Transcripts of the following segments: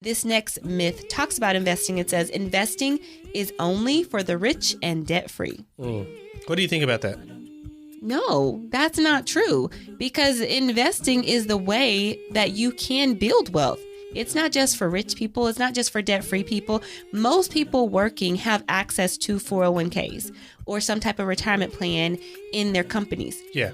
This next myth talks about investing. It says investing is only for the rich and debt-free. What do you think about that? No, that's not true, because investing is the way that you can build wealth. It's not just for rich people. It's not just for debt-free people. Most people working have access to 401ks or some type of retirement plan in their companies. Yeah.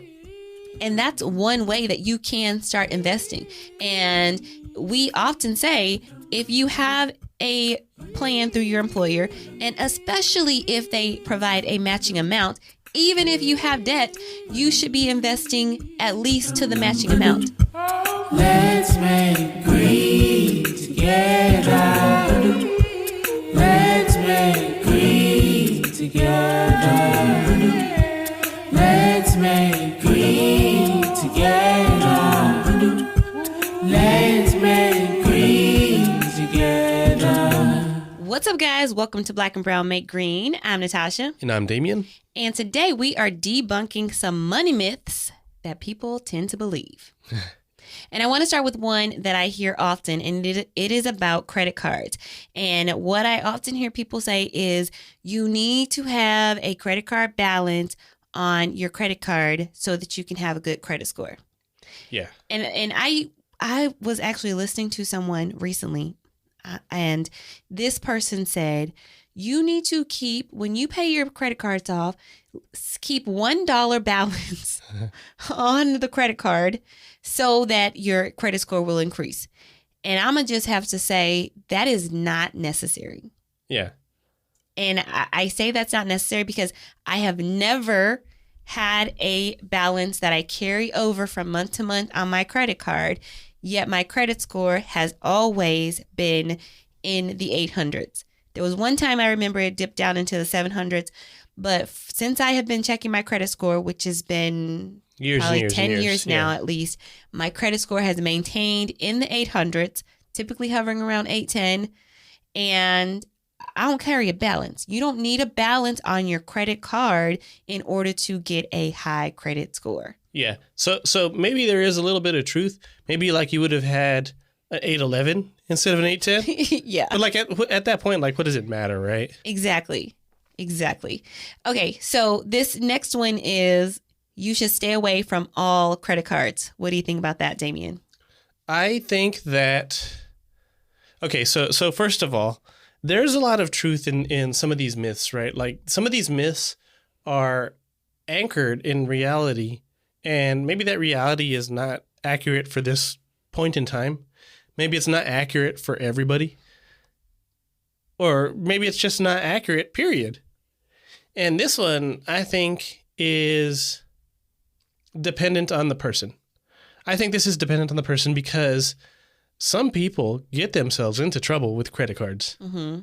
And that's one way that you can start investing. And we often say, if you have a plan through your employer, and especially if they provide a matching amount, even if you have debt, you should be investing at least to the matching amount. Let's make green together. Let's make green together. Let's make green together. Let's make green together. What's up, guys? Welcome to Black and Brown Make Green. I'm Natasha. And I'm Damian. And today we are debunking some money myths that people tend to believe. And I want to start with one that I hear often, and it is about credit cards. And what I often hear people say is you need to have a credit card balance on your credit card so that you can have a good credit score. Yeah. And I was actually listening to someone recently, and this person said, you need to keep, when you pay your credit cards off, keep $1 balance on the credit card so that your credit score will increase. And I'm going to just have to say that is not necessary. Yeah. And I say that's not necessary because I have never had a balance that I carry over from month to month on my credit card, yet my credit score has always been in the 800s. There was one time I remember it dipped down into the 700s, but since I have been checking my credit score, which has been probably 10 years now at least, my credit score has maintained in the 800s, typically hovering around 810, and I don't carry a balance. You don't need a balance on your credit card in order to get a high credit score. Yeah. So maybe there is a little bit of truth. Maybe like you would have had an 811 instead of an 810. Yeah. But like at that point, like, what does it matter, right? Exactly. Okay, so this next one is you should stay away from all credit cards. What do you think about that, Damian? I think that, okay, so first of all, there's a lot of truth in some of these myths, right? Like some of these myths are anchored in reality, and maybe that reality is not accurate for this point in time. Maybe it's not accurate for everybody. Or maybe it's just not accurate, period. And this one, I think, is dependent on the person. I think this is dependent on the person because some people get themselves into trouble with credit cards. Mm-hmm.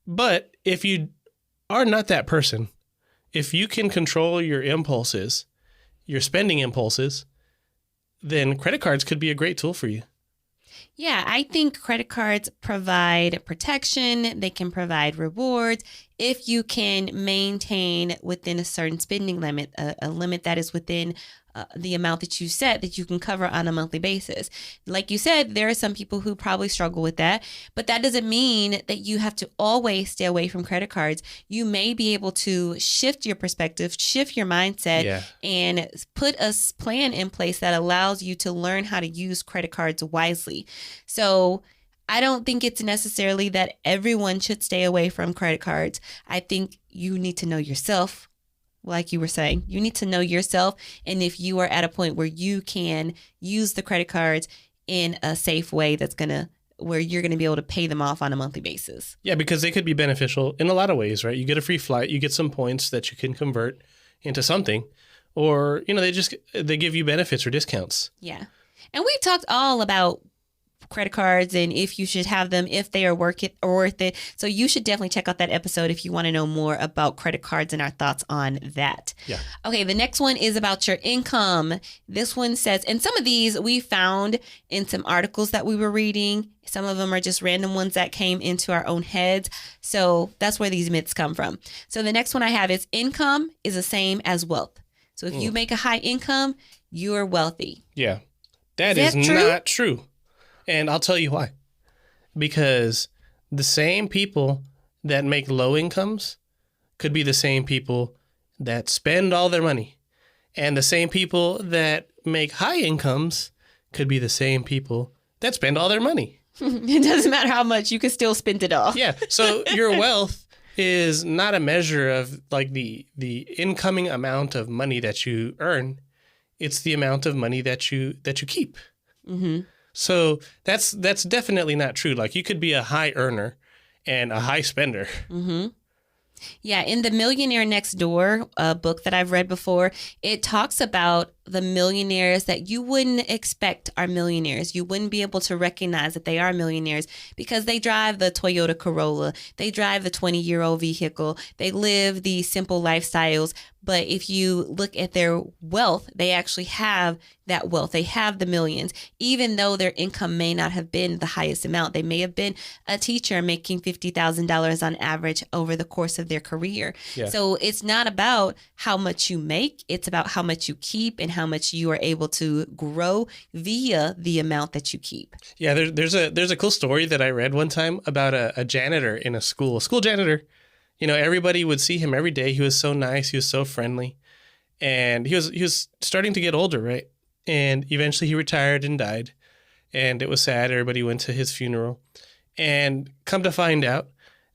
But if you are not that person, if you can control your impulses, your spending impulses, then credit cards could be a great tool for you. Yeah, I think credit cards provide protection. They can provide rewards if you can maintain within a certain spending limit, a limit that is within the amount that you set that you can cover on a monthly basis. Like you said, there are some people who probably struggle with that, but that doesn't mean that you have to always stay away from credit cards. You may be able to shift your perspective, shift your mindset, and put a plan in place that allows you to learn how to use credit cards wisely. So I don't think it's necessarily that everyone should stay away from credit cards. I think you need to know yourself. Like you were saying, you need to know yourself. And if you are at a point where you can use the credit cards in a safe way where you're going to be able to pay them off on a monthly basis. Yeah, because they could be beneficial in a lot of ways, right? You get a free flight, you get some points that you can convert into something, or, they give you benefits or discounts. Yeah. And we've talked all about credit cards and if you should have them, if they are worth it. So you should definitely check out that episode if you want to know more about credit cards and our thoughts on that. Yeah. Okay, the next one is about your income. This one says, and some of these we found in some articles that we were reading. Some of them are just random ones that came into our own heads. So that's where these myths come from. So the next one I have is income is the same as wealth. So if you make a high income, you're wealthy. Yeah. That is true? not true. And I'll tell you why. because the same people that make low incomes could be the same people that spend all their money. And the same people that make high incomes could be the same people that spend all their money. It doesn't matter how much, you can still spend it all. Yeah. So your wealth is not a measure of like the incoming amount of money that you earn. It's the amount of money that you keep. Mm-hmm. So that's definitely not true. Like you could be a high earner and a high spender. Mm-hmm. Yeah, in The Millionaire Next Door, a book that I've read before, it talks about the millionaires that you wouldn't expect are millionaires. You wouldn't be able to recognize that they are millionaires because they drive the Toyota Corolla, they drive the 20-year-old vehicle, they live the simple lifestyles. But if you look at their wealth, they actually have that wealth. They have the millions, even though their income may not have been the highest amount. They may have been a teacher making $50,000 on average over the course of their career. Yeah. So it's not about how much you make. It's about how much you keep and how much you are able to grow via the amount that you keep. Yeah, there's a cool story that I read one time about a janitor in a school janitor. You know, everybody would see him every day. He was so nice. He was so friendly. And he was starting to get older, right? And eventually he retired and died. And it was sad. Everybody went to his funeral. And come to find out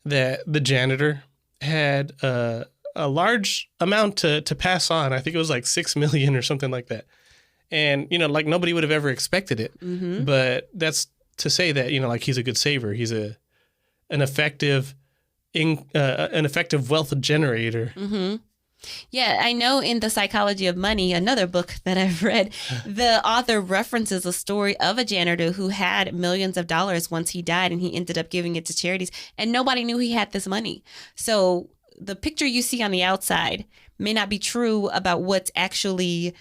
that the janitor had a large amount to pass on. I think it was like $6 million or something like that. And, you know, like nobody would have ever expected it. Mm-hmm. But that's to say that, you know, like he's a good saver. He's an effective wealth generator. Mm-hmm. Yeah, I know in The Psychology of Money, another book that I've read, the author references a story of a janitor who had millions of dollars once he died, and he ended up giving it to charities, and nobody knew he had this money. So the picture you see on the outside may not be true about what's actually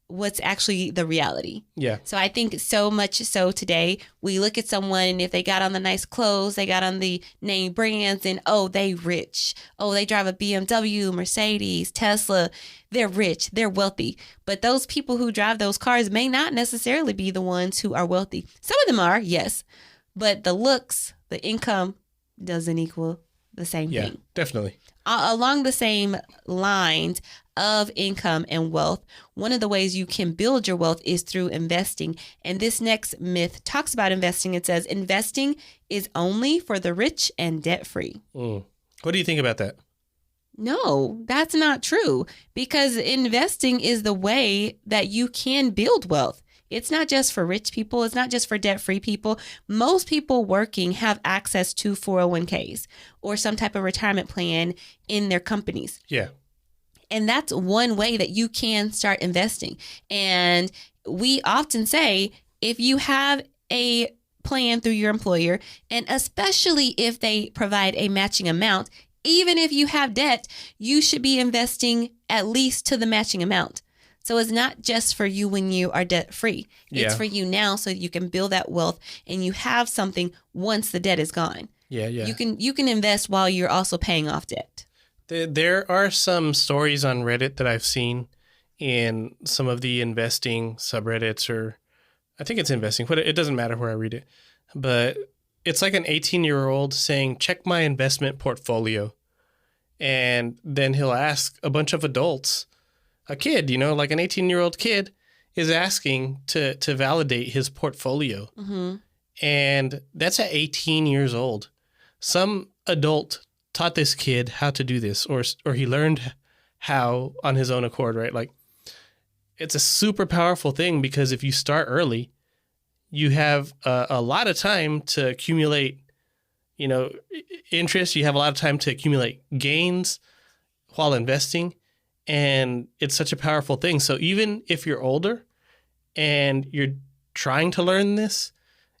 the reality. Yeah. So I think so much so today, we look at someone and if they got on the nice clothes, they got on the name brands, and oh, they rich. Oh, they drive a BMW, Mercedes, Tesla. They're rich. They're wealthy. But those people who drive those cars may not necessarily be the ones who are wealthy. Some of them are, yes. But the looks, the income doesn't equal the same thing. Yeah, definitely. Along the same lines of income and wealth, one of the ways you can build your wealth is through investing. And this next myth talks about investing. It says investing is only for the rich and debt-free. What do you think about that? No, that's not true, because investing is the way that you can build wealth. It's not just for rich people. It's not just for debt-free people. Most people working have access to 401ks or some type of retirement plan in their companies. Yeah. And that's one way that you can start investing. And we often say, if you have a plan through your employer, and especially if they provide a matching amount, even if you have debt, you should be investing at least to the matching amount. So it's not just for you when you are debt free. It's for you now so you can build that wealth and you have something once the debt is gone. Yeah. You can invest while you're also paying off debt. There are some stories on Reddit that I've seen in some of the investing subreddits, or I think it's investing, but it doesn't matter where I read it. But it's like an 18-year-old saying, check my investment portfolio. And then he'll ask a bunch of adults, a kid, you know, like an 18-year-old kid is asking to validate his portfolio. Mm-hmm. And that's at 18 years old. Some adult taught this kid how to do this, or he learned how on his own accord, right? Like, it's a super powerful thing, because if you start early, you have a lot of time to accumulate, you know, interest. You have a lot of time to accumulate gains while investing. And it's such a powerful thing. So even if you're older and you're trying to learn this,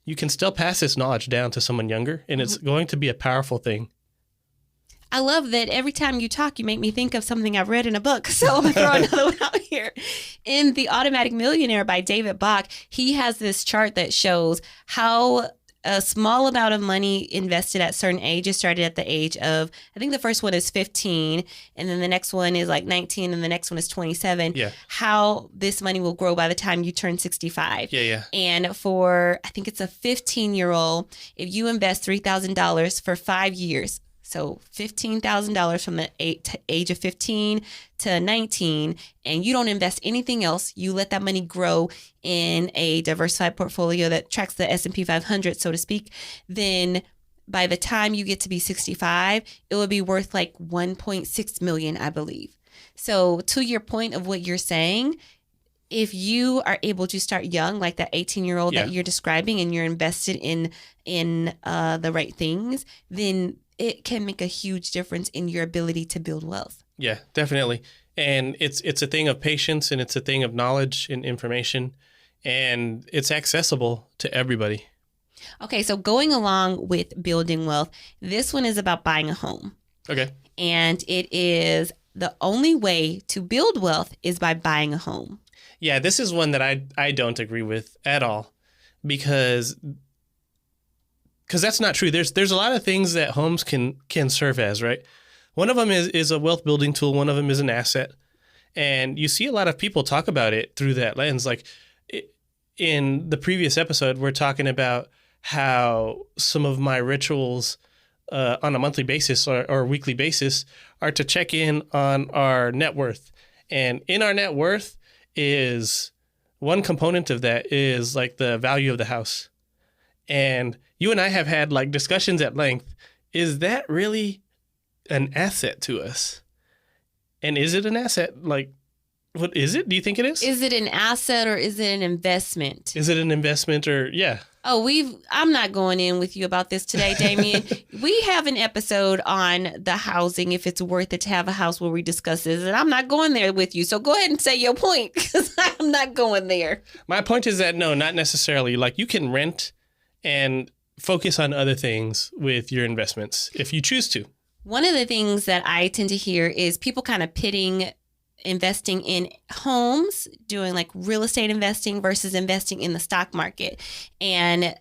you can still pass this knowledge down to someone younger, and it's going to be a powerful thing. I love that every time you talk, you make me think of something I've read in a book. So I'm going to throw another one out here. In The Automatic Millionaire by David Bach, he has this chart that shows how a small amount of money invested at certain ages, started at the age of, I think the first one is 15, and then the next one is like 19, and the next one is 27. Yeah. How this money will grow by the time you turn 65. Yeah. And for, I think it's a 15-year-old, if you invest $3,000 for 5 years, so $15,000 from the age of 15 to 19, and you don't invest anything else, you let that money grow in a diversified portfolio that tracks the S&P 500, so to speak, then by the time you get to be 65, it will be worth like 1.6 million, I believe. So to your point of what you're saying, if you are able to start young, like that 18-year-old that you're describing, and you're invested in the right things, then it can make a huge difference in your ability to build wealth. Yeah, definitely. And it's a thing of patience, and it's a thing of knowledge and information, and it's accessible to everybody. Okay, so going along with building wealth, this one is about buying a home. Okay. And it is the only way to build wealth is by buying a home. Yeah, this is one that I don't agree with at all, because that's not true. There's a lot of things that homes can serve as, right? One of them is a wealth building tool. One of them is an asset. And you see a lot of people talk about it through that lens. Like in the previous episode, we're talking about how some of my rituals on a monthly basis or weekly basis are to check in on our net worth. And in our net worth is one component of that is like the value of the house. And you and I have had like discussions at length. Is that really an asset to us? And is it an asset? Like, what is it? Do you think it is? Is it an asset or is it an investment? Is it an investment or, yeah. Oh, I'm not going in with you about this today, Damian. We have an episode on the housing, if it's worth it to have a house, where we discuss this, and I'm not going there with you. So go ahead and say your point, because I'm not going there. My point is that, no, not necessarily. Like, you can rent and focus on other things with your investments if you choose to. One of the things that I tend to hear is people kind of pitting investing in homes, doing like real estate investing versus investing in the stock market. And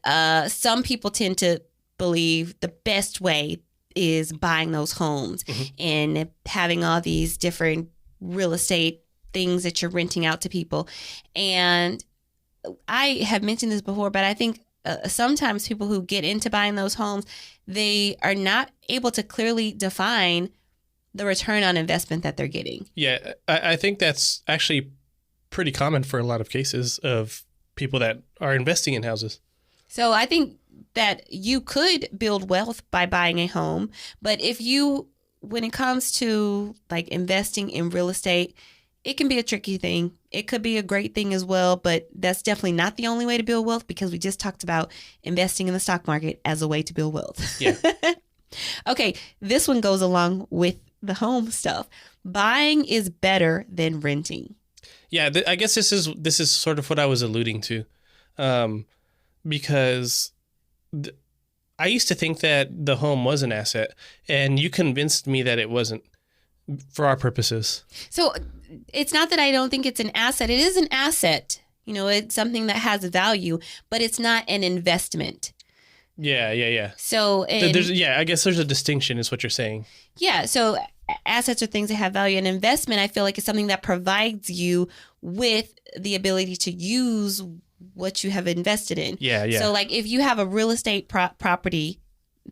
some people tend to believe the best way is buying those homes and having all these different real estate things that you're renting out to people. And I have mentioned this before, but I think sometimes people who get into buying those homes, they are not able to clearly define the return on investment that they're getting. Yeah, I think that's actually pretty common for a lot of cases of people that are investing in houses. So I think that you could build wealth by buying a home, but when it comes to like investing in real estate, it can be a tricky thing. It could be a great thing as well, but that's definitely not the only way to build wealth, because we just talked about investing in the stock market as a way to build wealth. Yeah. Okay, this one goes along with the home stuff. Buying is better than renting. Yeah, I guess this is sort of what I was alluding to, because I used to think that the home was an asset, and you convinced me that it wasn't for our purposes. So it's not that I don't think it's an asset. It is an asset. You know, it's something that has value, but it's not an investment. Yeah. So I guess there's a distinction is what you're saying. Yeah. So assets are things that have value. An investment, I feel like, is something that provides you with the ability to use what you have invested in. Yeah. So like if you have a real estate property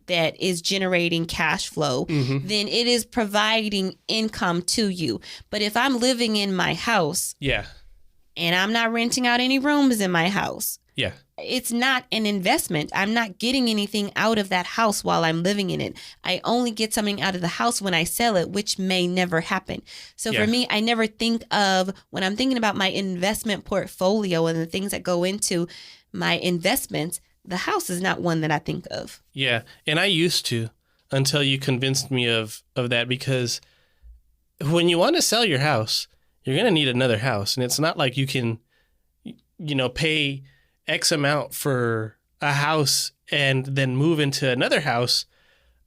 that is generating cash flow, then it is providing income to you. But if I'm living in my house, and I'm not renting out any rooms in my house, it's not an investment. I'm not getting anything out of that house while I'm living in it. I only get something out of the house when I sell it, which may never happen. So for me, I never think of, when I'm thinking about my investment portfolio and the things that go into my investments, the house is not one that I think of. Yeah. And I used to, until you convinced me of that, because when you want to sell your house, you're going to need another house. And it's not like you can, pay X amount for a house and then move into another house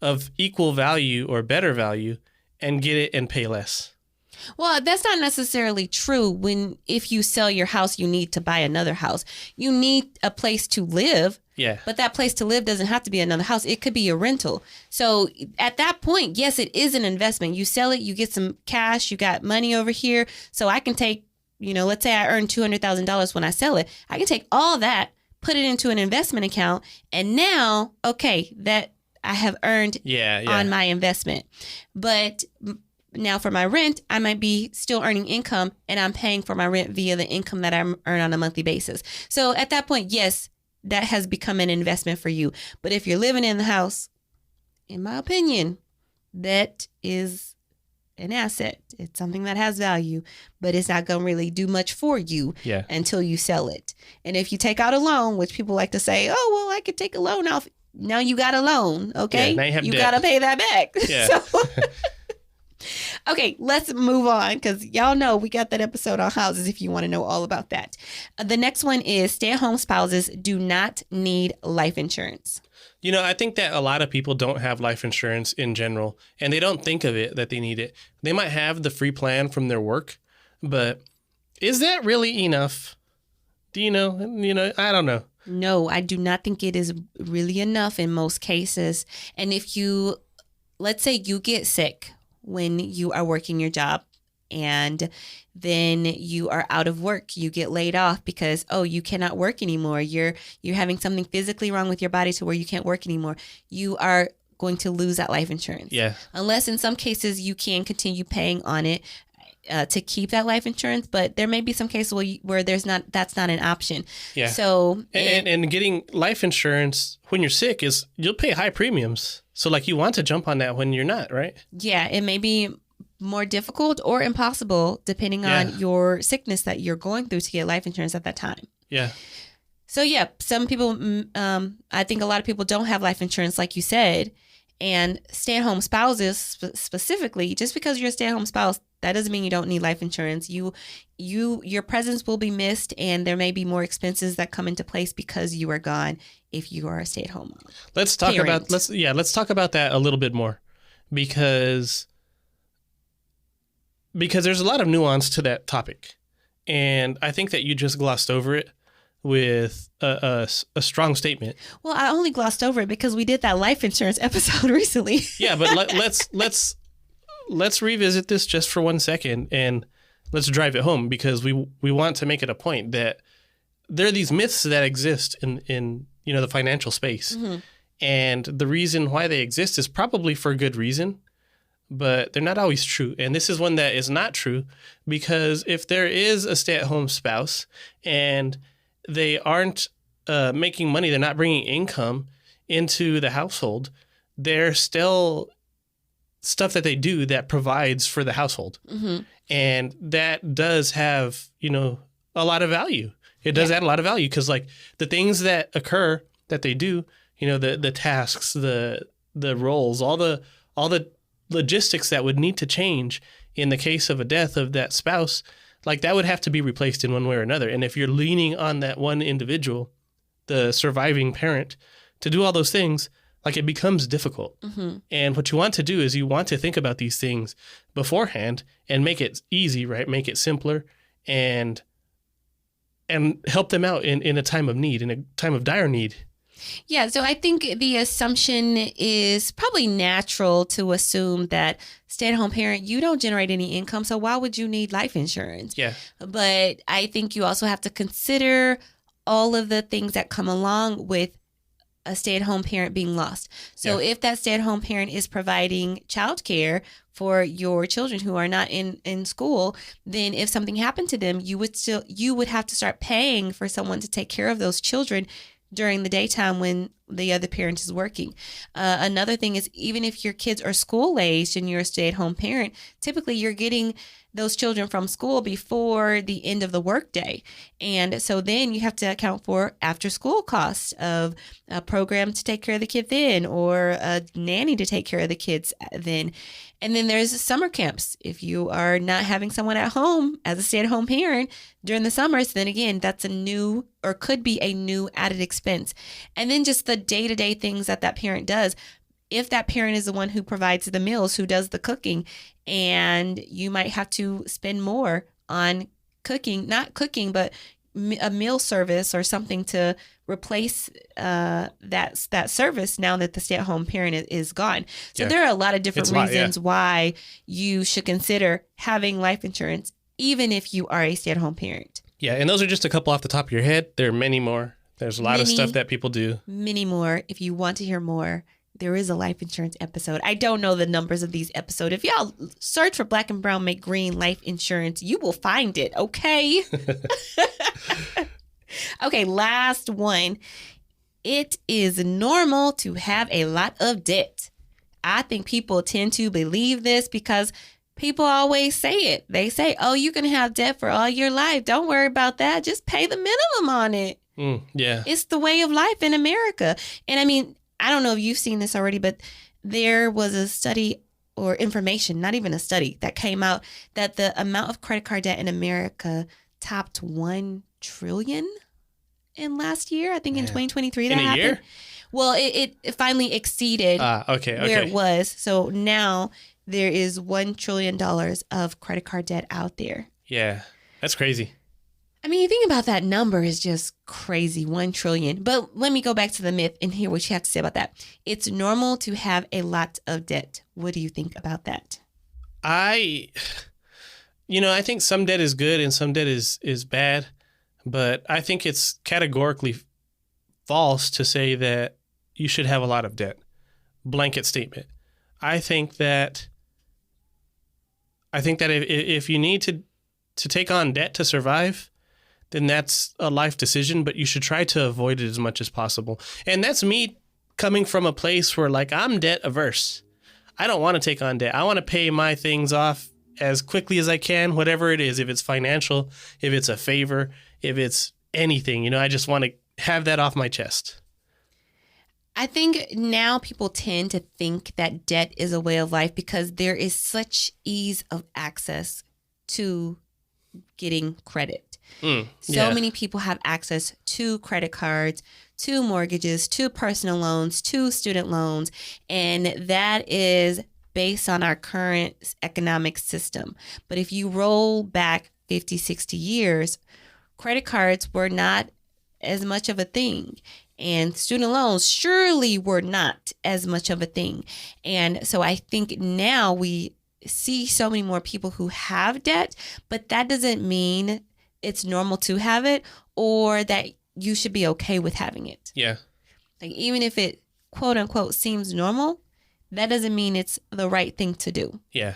of equal value or better value and get it and pay less. Well, that's not necessarily true. If you sell your house, you need to buy another house. You need a place to live. Yeah. But that place to live doesn't have to be another house. It could be a rental. So at that point, yes, it is an investment. You sell it, you get some cash, you got money over here. So I can take, let's say I earn $200,000 when I sell it. I can take all that, put it into an investment account. And now, okay, that I have earned on my investment. But now for my rent, I might be still earning income and I'm paying for my rent via the income that I earn on a monthly basis. So at that point, yes, that has become an investment for you. But if you're living in the house, in my opinion, that is an asset. It's something that has value, but it's not going to really do much for you until you sell it. And if you take out a loan, which people like to say, oh, well, I could take a loan off. Now you got a loan, okay? Yeah, now you got to pay that back. Yeah. So, okay, let's move on because y'all know we got that episode on houses if you want to know all about that. The next one is stay-at-home spouses do not need life insurance. I think that a lot of people don't have life insurance in general, and they don't think of it that they need it. They might have the free plan from their work, but is that really enough? Do you know? I don't know. No, I do not think it is really enough in most cases. And if let's say you get sick when you are working your job and then you are out of work, you get laid off because, you cannot work anymore. You're having something physically wrong with your body to where you can't work anymore. You are going to lose that life insurance. Yeah. Unless in some cases you can continue paying on it to keep that life insurance, but there may be some cases where that's not an option. Yeah. So and getting life insurance when you're sick you'll pay high premiums. So you want to jump on that when you're not, right? Yeah, it may be more difficult or impossible depending on your sickness that you're going through to get life insurance at that time. Yeah. So some people, I think a lot of people don't have life insurance, like you said, and stay-at-home spouses specifically. Just because you're a stay-at-home spouse, that doesn't mean you don't need life insurance. Your presence will be missed, and there may be more expenses that come into place because you are gone if you are a stay-at-home mom. Let's talk about that a little bit more because there's a lot of nuance to that topic, and I think that you just glossed over it with a strong statement. Well, I only glossed over it because we did that life insurance episode recently. Yeah, but let's revisit this just for 1 second and let's drive it home because we want to make it a point that there are these myths that exist in the financial space. Mm-hmm. And the reason why they exist is probably for good reason, but they're not always true. And this is one that is not true because if there is a stay-at-home spouse and they aren't making money, they're not bringing income into the household, there's still stuff that they do that provides for the household. Mm-hmm. And that does have, a lot of value. It does add a lot of value because the things that occur that they do, the tasks, the roles, all the logistics that would need to change in the case of a death of that spouse, that would have to be replaced in one way or another. And if you're leaning on that one individual, the surviving parent, to do all those things, it becomes difficult. Mm-hmm. And what you want to do is you want to think about these things beforehand and make it easy, right? Make it simpler and help them out in a time of need, in a time of dire need. Yeah, so I think the assumption is probably natural to assume that stay-at-home parent, you don't generate any income, so why would you need life insurance? Yeah. But I think you also have to consider all of the things that come along with a stay-at-home parent being lost. So if that stay-at-home parent is providing childcare for your children who are not in school, then if something happened to them, you would have to start paying for someone to take care of those children during the daytime when the other parent is working. Another thing is, even if your kids are school-aged and you're a stay-at-home parent, typically you're getting those children from school before the end of the workday. And so then you have to account for after-school costs of a program to take care of the kid then, or a nanny to take care of the kids then. And then there's summer camps. If you are not having someone at home as a stay-at-home parent during the summers, then again, that's a new, or could be a new added expense. And then just the day-to-day things that parent does. if that parent is the one who provides the meals, who does the cooking, and you might have to spend more on cooking, not cooking, but a meal service or something to replace that service now that the stay-at-home parent is gone. So there are a lot of different reasons why you should consider having life insurance, even if you are a stay-at-home parent. Yeah, and those are just a couple off the top of your head. There are many more. There's a lot of stuff that people do. Many more. If you want to hear more, there is a life insurance episode. I don't know the numbers of these episodes. If y'all search for Black and Brown Make Green life insurance, you will find it, okay? Okay, last one. It is normal to have a lot of debt. I think people tend to believe this because people always say it. They say, oh, you can have debt for all your life. Don't worry about that. Just pay the minimum on it. Yeah. It's the way of life in America. And I mean, I don't know if you've seen this already, but there was a study or information, not even a study, that came out that the amount of credit card debt in America topped $1 trillion in last year. I think in 2023 that happened. Year? Well, it finally exceeded where it was. So now there is $1 trillion of credit card debt out there. Yeah, that's crazy. I mean, you think about that number is just crazy, 1 trillion. But let me go back to the myth and hear what you have to say about that. It's normal to have a lot of debt. What do you think about that? I think some debt is good and some debt is bad. But I think it's categorically false to say that you should have a lot of debt. Blanket statement. I think that if you need to take on debt to survive, then that's a life decision, but you should try to avoid it as much as possible. And that's me coming from a place where, like, I'm debt averse. I don't want to take on debt. I want to pay my things off as quickly as I can, whatever it is, if it's financial, if it's a favor, if it's anything, I just want to have that off my chest. I think now people tend to think that debt is a way of life because there is such ease of access to getting credit. Many people have access to credit cards, to mortgages, to personal loans, to student loans, and that is based on our current economic system. But if you roll back 50, 60 years, credit cards were not as much of a thing. And student loans surely were not as much of a thing. And so I think now we see so many more people who have debt, but that doesn't mean it's normal to have it or that you should be okay with having it. Yeah. Like, even if it, quote unquote, seems normal, that doesn't mean it's the right thing to do. Yeah.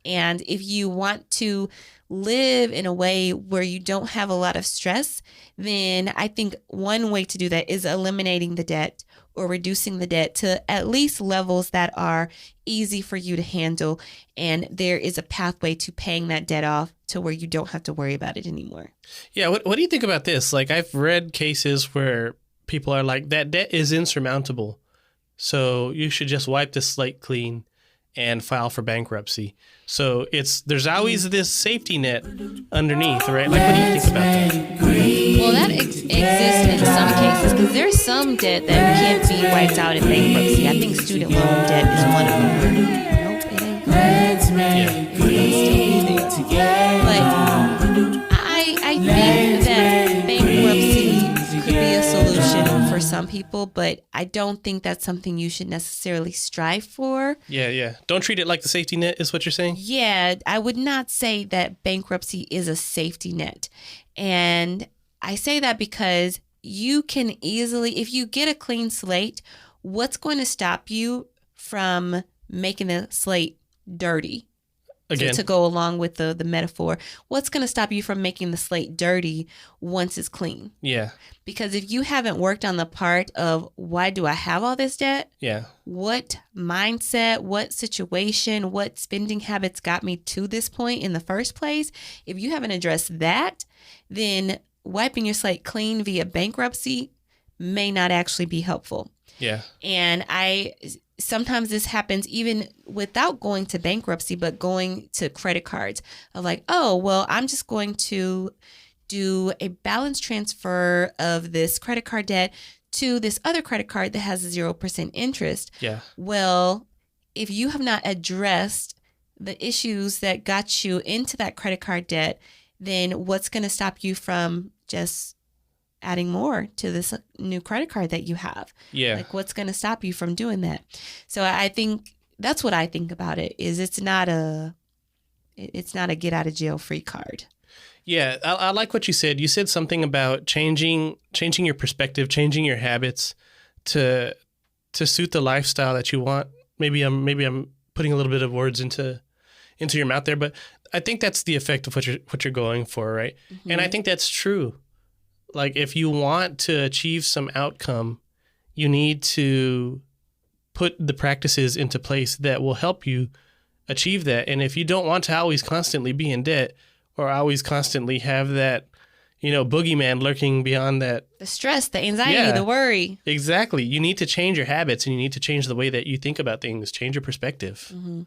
And if you want to live in a way where you don't have a lot of stress, then I think one way to do that is eliminating the debt or reducing the debt to at least levels that are easy for you to handle. And there is a pathway to paying that debt off to where you don't have to worry about it anymore. Yeah. What do you think about this? Like, I've read cases where people are like, that debt is insurmountable, so you should just wipe the slate clean and file for bankruptcy. So there's always this safety net underneath, right? Like, what do you think about that? Well, that exists in some cases because there's some debt that can't be wiped out in bankruptcy. I think student loan debt is one of them. Nope, it ain't. Let's make green together. But I think that bankruptcy could be a solution for some people, but I don't think that's something you should necessarily strive for. Yeah. Don't treat it like the safety net is what you're saying? Yeah, I would not say that bankruptcy is a safety net. And I say that because you can easily, if you get a clean slate, what's going to stop you from making the slate dirty? Again, to go along with the metaphor, what's going to stop you from making the slate dirty once it's clean? Yeah. Because if you haven't worked on the part of why do I have all this debt? Yeah. What mindset, what situation, what spending habits got me to this point in the first place? If you haven't addressed that, then wiping your slate clean via bankruptcy may not actually be helpful. Yeah. And sometimes this happens even without going to bankruptcy, but going to credit cards of like, oh, well, I'm just going to do a balance transfer of this credit card debt to this other credit card that has 0% interest. Yeah. Well, if you have not addressed the issues that got you into that credit card debt, then what's going to stop you from just adding more to this new credit card that you have? Yeah. Like, what's going to stop you from doing that? So I think that's what I think about it, is it's not a get out of jail free card. Yeah, I like what you said. You said something about changing your perspective, changing your habits to suit the lifestyle that you want. Maybe I'm putting a little bit of words into your mouth there, but I think that's the effect of what you're going for, right? Mm-hmm. And I think that's true. Like, if you want to achieve some outcome, you need to put the practices into place that will help you achieve that. And if you don't want to always constantly be in debt, or always constantly have that, boogeyman lurking beyond that. The stress, the anxiety, the worry. Exactly. You need to change your habits, and you need to change the way that you think about things, change your perspective. Mm-hmm.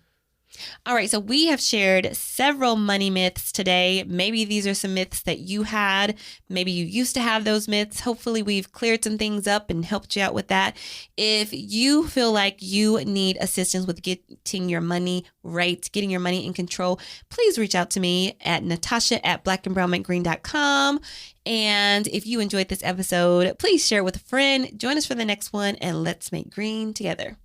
All right, so we have shared several money myths today. Maybe these are some myths that you had. Maybe you used to have those myths. Hopefully we've cleared some things up and helped you out with that. If you feel like you need assistance with getting your money right, getting your money in control, please reach out to me at natasha@blackandbrownmakegreen.com. And if you enjoyed this episode, please share it with a friend. Join us for the next one, and let's make green together.